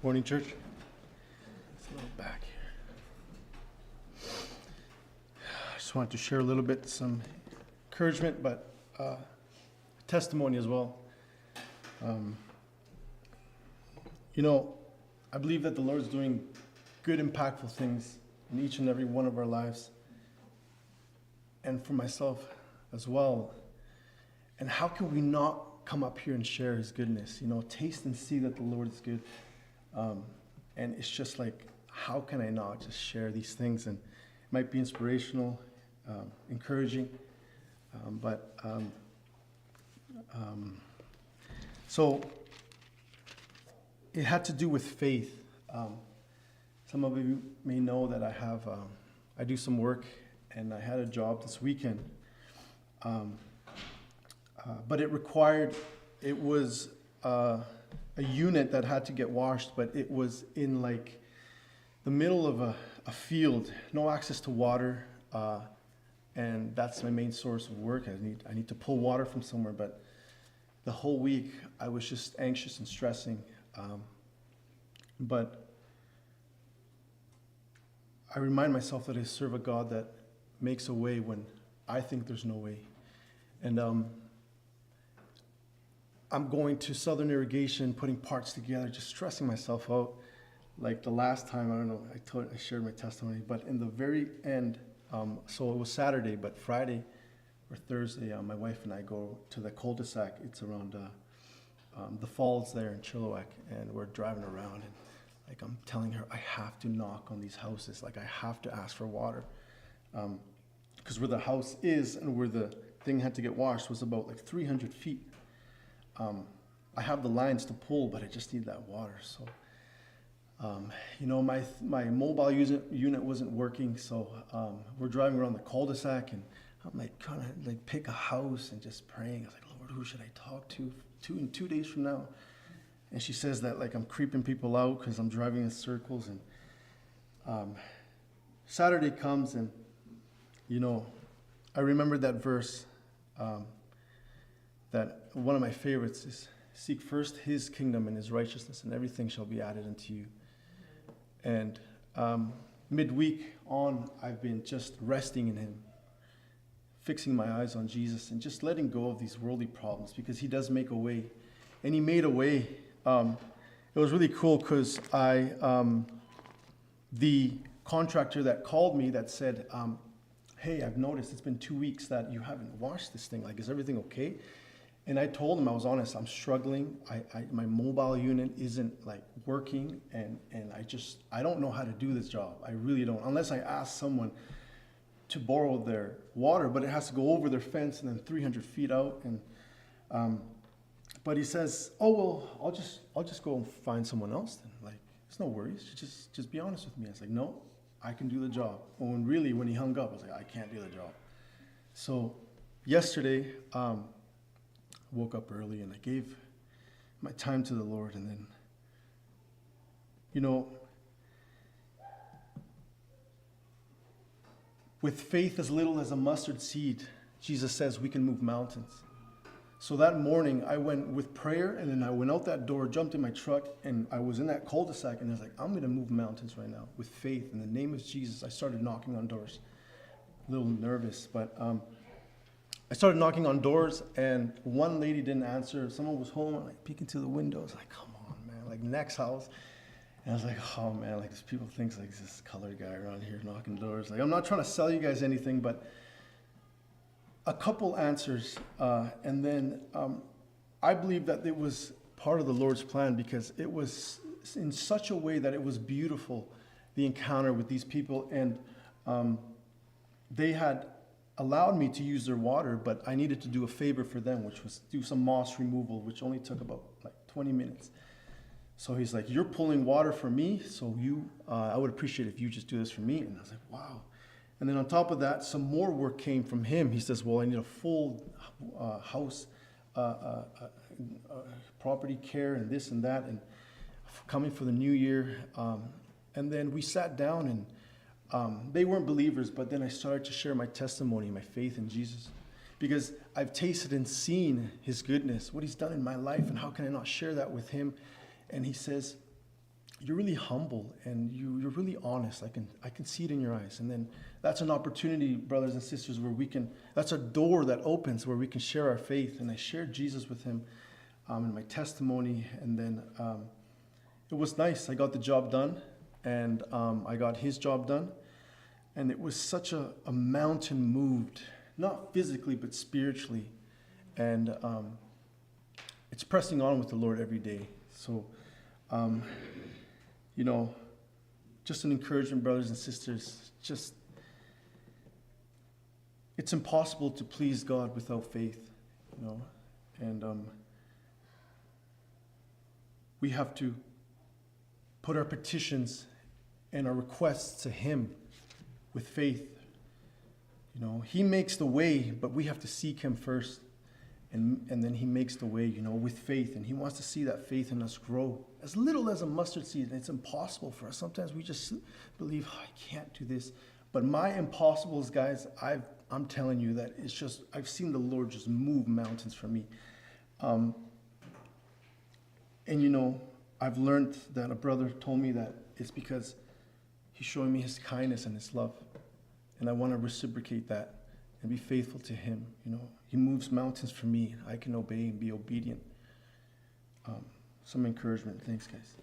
Morning, church. It's a little back here. I just wanted to share a little bit, some encouragement, but testimony as well. I believe that the Lord's doing good, impactful things in each and every one of our lives, and for myself as well. And how can we not come up here and share His goodness? Taste and see that the Lord is good. And it's just like, how can I not just share these things? And it might be inspirational, encouraging, so it had to do with faith. Some of you may know that I do some work, and I had a job this weekend. But it was a unit that had to get washed, but it was in like the middle of a field, no access to water, and that's my main source of work. I need to pull water from somewhere, but the whole week I was just anxious and stressing. But I remind myself that I serve a God that makes a way when I think there's no way. And I'm going to Southern Irrigation, putting parts together, just stressing myself out. Like the last time, I don't know, I shared my testimony, but in the very end, so it was Saturday, but Friday or Thursday, my wife and I go to the cul-de-sac. It's around the falls there in Chilliwack, and we're driving around, and like I'm telling her, I have to knock on these houses. Like I have to ask for water. Because where the house is and where the thing had to get washed was about like 300 feet. I have the lines to pull, but I just need that water. So, my mobile unit wasn't working, so we're driving around the cul-de-sac, and I'm like kind of like pick a house and just praying. I was like, Lord, who should I talk to in 2 days from now? And she says that like I'm creeping people out because I'm driving in circles. And Saturday comes, and I remembered that verse. That one of my favorites is, seek first His kingdom and His righteousness, and everything shall be added unto you. And midweek on, I've been just resting in Him, fixing my eyes on Jesus, and just letting go of these worldly problems, because He does make a way. And He made a way. It was really cool because the contractor that called me that said, hey, I've noticed it's been 2 weeks that you haven't washed this thing. Like, is everything okay? And I told him, I was honest, I'm struggling. My mobile unit isn't like working, and I don't know how to do this job. I really don't, unless I ask someone to borrow their water, but it has to go over their fence and then 300 feet out. And but he says, oh well, I'll just go and find someone else then. Like, it's no worries. Just be honest with me. I was like, no, I can do the job. When he hung up, I was like, I can't do the job. So yesterday, woke up early, and I gave my time to the Lord. And then, with faith as little as a mustard seed, Jesus says we can move mountains. So that morning, I went with prayer, and then I went out that door, jumped in my truck, and I was in that cul-de-sac, and I was like, I'm going to move mountains right now with faith. In the name of Jesus, I started knocking on doors. A little nervous, but I started knocking on doors, and one lady didn't answer. Someone was home. I'm like peeking through the windows, like, come on, man, like next house. And I was like, oh man, like these people think like this colored guy around here knocking doors. Like, I'm not trying to sell you guys anything, but a couple answers, and then I believe that it was part of the Lord's plan, because it was in such a way that it was beautiful, the encounter with these people, and they had allowed me to use their water, but I needed to do a favor for them, which was do some moss removal, which only took about like 20 minutes. So he's like, you're pulling water for me, so I would appreciate if you just do this for me. And I was like, wow. And then on top of that, some more work came from him. He says, well, I need a full house, property care, and this and that, and coming for the new year. And then we sat down, and they weren't believers, but then I started to share my testimony, my faith in Jesus, because I've tasted and seen His goodness, what He's done in my life, and how can I not share that with Him? And he says, you're really humble and you're really honest. I can see it in your eyes. And then that's an opportunity, brothers and sisters, where that's a door that opens where we can share our faith. And I shared Jesus with him in my testimony. And then it was nice. I got the job done, and I got his job done. And it was such a mountain moved, not physically, but spiritually. And it's pressing on with the Lord every day. So, just an encouragement, brothers and sisters. It's impossible to please God without faith, and we have to put our petitions and our requests to him with faith. He makes the way, but we have to seek him first. And then he makes the way, with faith. And he wants to see that faith in us grow. As little as a mustard seed. It's impossible for us. Sometimes we just believe, I can't do this. But my impossibles, guys, I'm telling you that it's just, I've seen the Lord just move mountains for me. And I've learned that a brother told me that it's because he's showing me his kindness and his love. And I want to reciprocate that and be faithful to him. He moves mountains for me. I can obey and be obedient. Some encouragement. Thanks, guys.